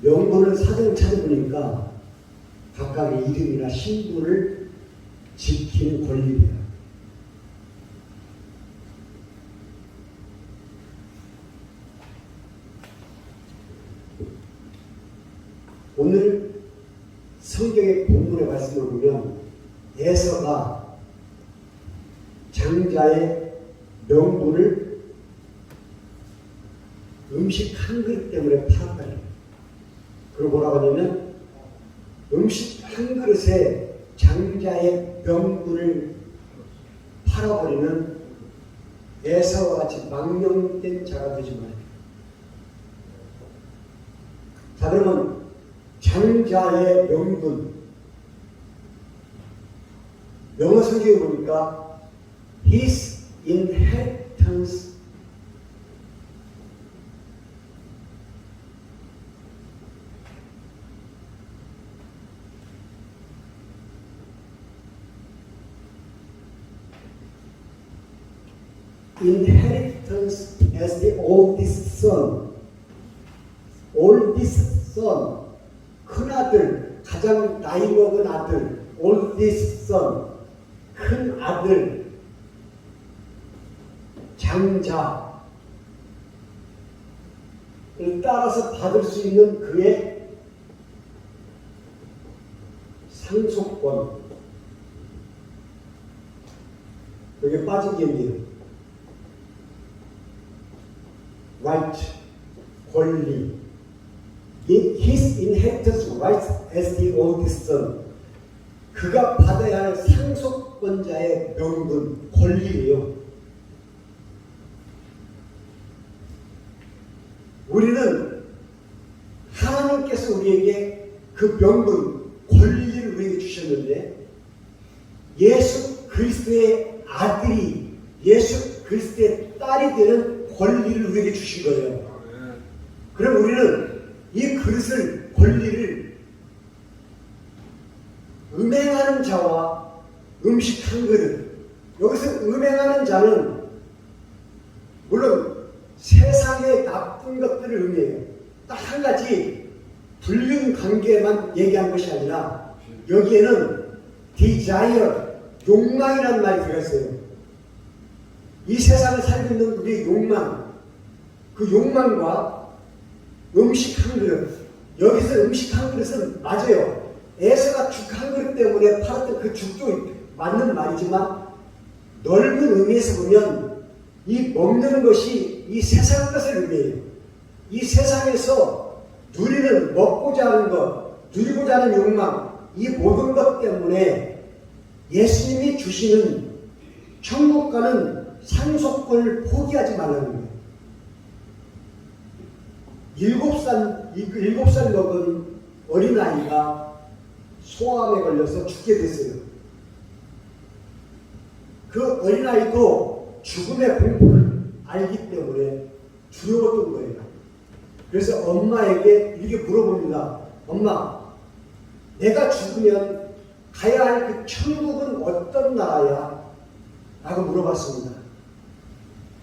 명분을 사전을 찾아보니까 각각의 이름이나 신분을 지키는 권리입니다. 오늘 성경의 본문의 말씀을 보면 에서가 장자의 명분을 음식 한 그릇 때문에 팔았다. 그리고 뭐라고 하냐면 음식 한 그릇에 장자의 명분을 팔아버리는 에서와 같이 망령된 자가 되지 말아요. 자, 그러면 장자의 명분, 영어 성경에 보니까 his inheritance, inheritance as the oldest son, 큰아들, 가장 나이 먹은 아들, oldest son, 큰 아들, 장자를 따라서 받을 수 있는 그의 상속권. 여기 빠진 게 있네요. right, 권리. His inheritance rights as the oldest son. 그가 받아야 할 상속권자의 명분, 권리예요. 우리는 하나님께서 우리에게 그 명분, 권리를 우리에게 주셨는데 예수 그리스도의 아들이 예수 그리스도의 딸이 되는 권리를 우리에게 주신 거예요. 그럼 우리는 이 그릇을, 권리를 음행하는 자와 음식 한 그릇, 여기서 음행하는 자는 물론 세상의 나쁜 것들을 의미해요. 딱 한 가지 불륜 관계만 얘기한 것이 아니라 여기에는 desire, 욕망이라는 말이 들어있어요. 이 세상을 살고 있는 우리의 욕망, 그 욕망과 음식 한 그릇, 여기서 음식 한 그릇은 맞아요. 에서가 죽 한 그릇 때문에 팔았던 그 죽도 맞는 말이지만 넓은 의미에서 보면 이 먹는 것이 이 세상 것을 의미해요. 이 세상에서 누리는, 먹고자 하는 것, 누리고자 하는 욕망, 이 모든 것 때문에 예수님이 주시는 천국 가는 상속권을 포기하지 말라는 거예요. 7살 먹은 어린아이가 소암에 걸려서 죽게 됐어요. 그 어린아이도 죽음의 공포를 알기 때문에 두려웠던 거예요. 그래서 엄마에게 이렇게 물어봅니다. 엄마, 내가 죽으면 가야 할 그 천국은 어떤 나라야? 라고 물어봤습니다.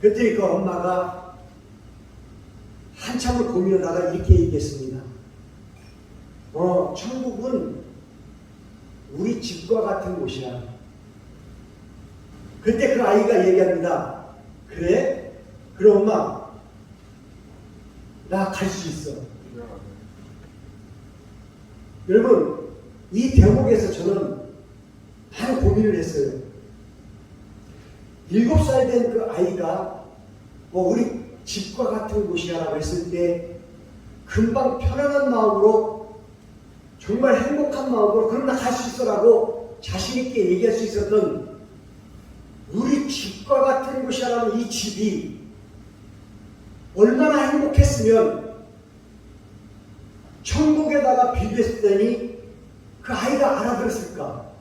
그랬더니 그 엄마가 한참을 고민하다가 이렇게 얘기했습니다. 천국은 우리 집과 같은 곳이야. 그때 그 아이가 얘기합니다. 그래? 그럼 엄마, 나 갈 수 있어. 여러분, 이 대목에서 저는 많은 고민을 했어요. 7살 된 그 아이가 우리 집과 같은 곳이야라고 했을 때 금방 편안한 마음으로, 정말 행복한 마음으로 그럼 나 갈 수 있어라고 자신 있게 얘기할 수 있었던 우리 집과 같은 곳이라는 이 집이 얼마나 행복했으면 천국에다가 비교했더니 그 아이가 알아들었을까?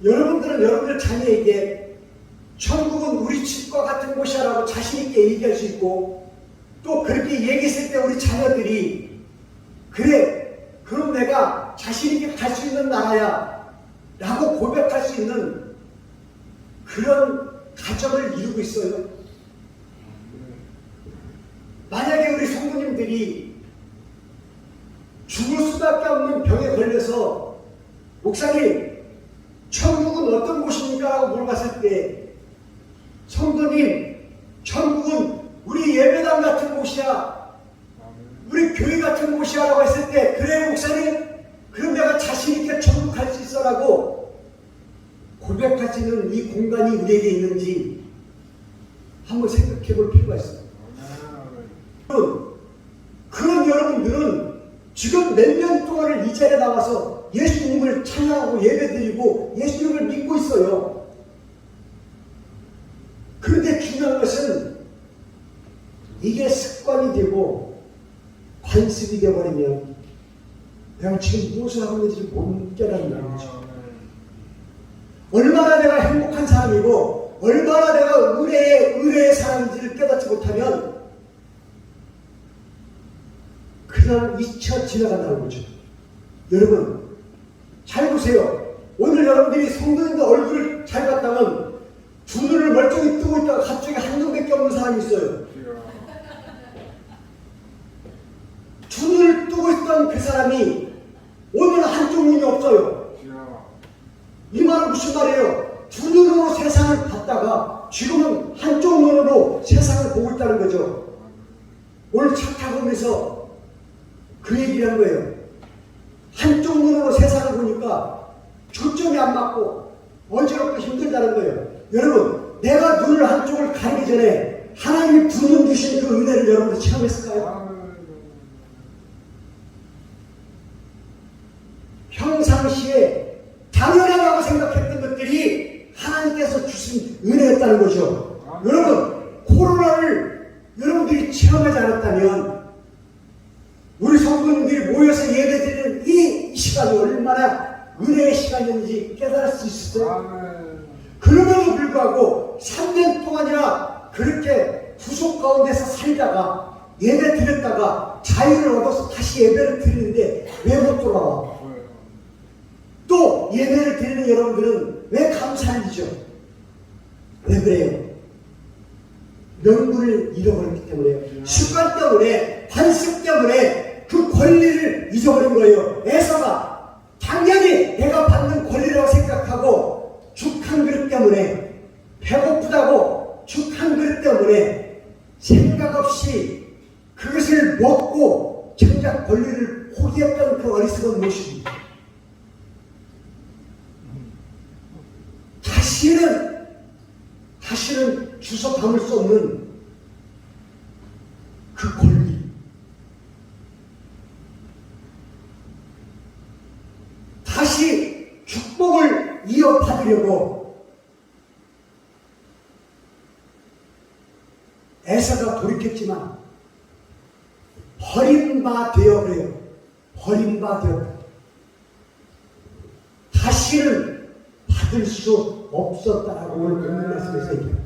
여러분들은 여러분들 자녀에게 천국은 우리 집과 같은 곳이라고 자신 있게 얘기할 수 있고, 또 그렇게 얘기했을 때 우리 자녀들이 그래, 그럼 내가 자신 있게 갈 수 있는 나라야 라고 고백할 수 있는 그런 가정을 이루고 있어요. 성도님들이 죽을 수밖에 없는 병에 걸려서 목사님 천국은 어떤 곳입니까? 라고 물어봤을 때 성도님 천국은 우리 예배당 같은 곳이야, 우리 교회 같은 곳이야 라고 했을 때 그래 목사님 그럼 내가 자신있게 천국 갈 수 있어 라고 고백할 수 있는 이 공간이 우리에게 있는지 한번 생각해 볼 필요가 있습니다. 그런 여러분들은 지금 몇 년 동안을 이 자리에 나와서 예수님을 찬양하고 예배드리고 예수님을 믿고 있어요. 그런데 중요한 것은 이게 습관이 되고 관습이 되어버리면 내가 지금 무엇을 하고 있는지 못 깨닫는다는 거죠. 얼마나 내가 행복한 사람이고 얼마나 내가 의뢰의 사람인지를 깨닫지 못하면 그냥 잊혀 지나간다는 거죠. 여러분 잘 보세요. 오늘 여러분들이 성도님들 얼굴을 잘 봤다면 두 눈을 멀쩡히 뜨고 있다가 갑자기 한 눈밖에 없는 사람이 있어요. 두 눈을 뜨고 있던 그 사람이 오늘 한쪽 눈이 없어요. 이 말은 무슨 말이에요? 두 눈으로 세상을 봤다가 지금은 한쪽 눈으로 세상을 보고 있다는 거죠. 오늘 차 타고 오면서 그 얘기를 한 거예요. 한쪽 눈으로 세상을 보니까 초점이 안 맞고 어지럽고 힘들다는 거예요. 여러분 내가 눈을 한쪽을 가리기 전에 하나님이 두 눈 주신 그 은혜를 여러분들 체험했을까요? 평상시에 당연하다고 생각했던 것들이 하나님께서 주신 은혜였다는 거죠. 여러분 코로나를 여러분들이 체험하지 않았다면 우리 성도님들이 모여서 예배드리는 이 시간이 얼마나 은혜의 시간이었는지 깨달을 수 있었어요. 그럼에도 불구하고 3년 동안이나 그렇게 구속 가운데서 살다가 예배 드렸다가 자유를 얻어서 다시 예배를 드리는데 왜 못 돌아와? 또 예배를 드리는 여러분들은 왜 감사를 잊죠? 왜 그래요? 명분을 잃어버렸기 때문에요. 습관 때문에, 관습 때문에 그 권리를 잊어버린 거예요. 에서가 당연히 내가 받는 권리라고 생각하고 죽 한 그릇 때문에, 배고프다고 죽 한 그릇 때문에 생각 없이 그것을 먹고 정작 권리를 포기했던 그 어리석은 모습입니다. 다시는 주워 담을 수 없는 그 권리. 다시 축복을 이어받으려고 에서가 돌이켰지만 버림바 되어버려요. 버림바 되었다. 다시는 받을 수 없었다라고 오늘 본문 말씀에서 얘기합니다.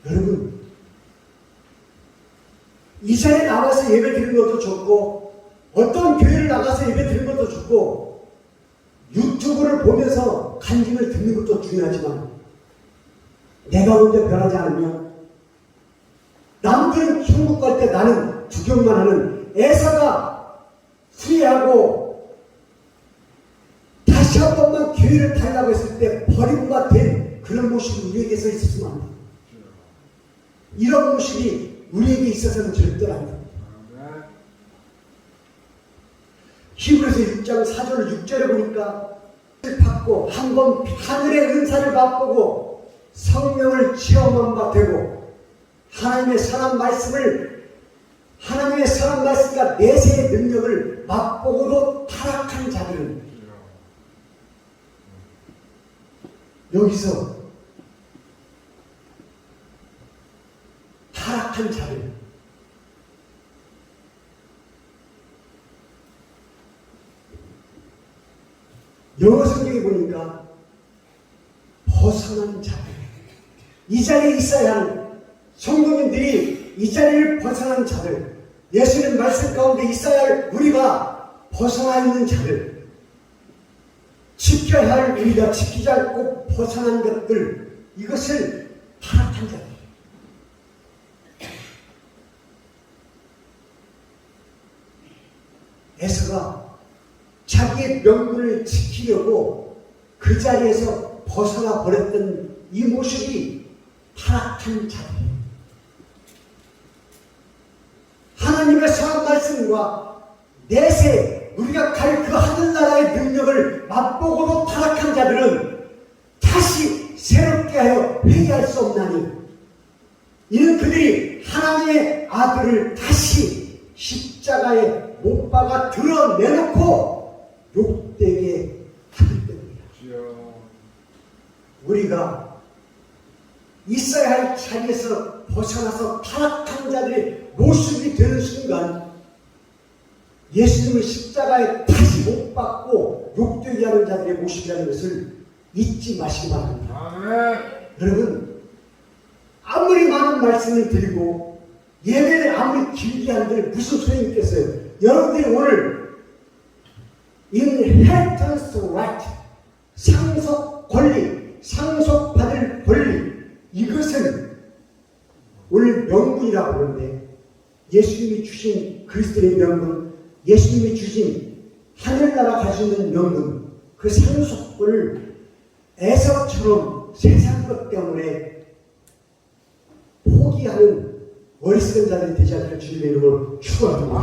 여러분 이 자리에 나와서 예배 드리는 것도 좋고 어떤 교회를 나가서 예배 드리는 것도 좋고 유튜브를 보면서 간증을 듣는 것도 중요하지만 내가 먼저 변하지 않으면 남들은 천국 갈 때 나는 구경만 하는 에서가 후회하고 다시 한 번만 기회를 달라고 했을 때 버림과 된 그런 모습이 우리에게서 있었으면 안 돼요. 이런 모습이 우리에게 있어서는 절대 안 됩니다. 히브리서 6장 4절 6절에 보니까 받고 한 번 하늘의 은사를 맛보고 성령을 체험한 바 되고 하나님의 선한 말씀과 내세의 능력을 맛보고도 타락한 자들은 여기서 타락한 자들 영어 성경에 보니까 벗어난 자들 이 자리에 있어야 하는 성도님들이 이 자리를 벗어난 자들 예수님 말씀 가운데 있어야 할 우리가 벗어나 있는 자들 지켜야 할 우리가 지키지 않고 벗어난 것들 이것을 타락한 자들 명분을 지키려고 그 자리에서 벗어나 버렸던 이 모습이 타락한 자들이에요. 하나님의 선한 말씀과 내세 우리가 갈 그 하늘나라의 능력을 맛보고도 타락한 자들은 다시 새롭게 하여 회개할 수 없나니 이는 그들이 하나님의 아들을 다시 십자가에 못 박아 드러내놓고 욕되게 하기 때문이다. 우리가 있어야 할 자리에서 벗어나서 타락한 자들의 모습이 되는 순간 예수님을 십자가에 다시 못 박고 욕되게 하는 자들의 모습이라는 것을 잊지 마시기 바랍니다. 여러분, 아무리 많은 말씀을 드리고 예배를 아무리 길게 한들 무슨 소용이 있겠어요? 여러분들이 오늘 inheritance right, 상속 권리, 상속받을 권리, 이것은 오늘 명분이라고 하는데 예수님이 주신 그리스도의 명분, 예수님이 주신 하늘나라 가지는 명분, 그 상속권을 에서처럼 세상 것 때문에 포기하는 어리석은 자들이 되지 않기를 주님의 이름으로 축원합니다.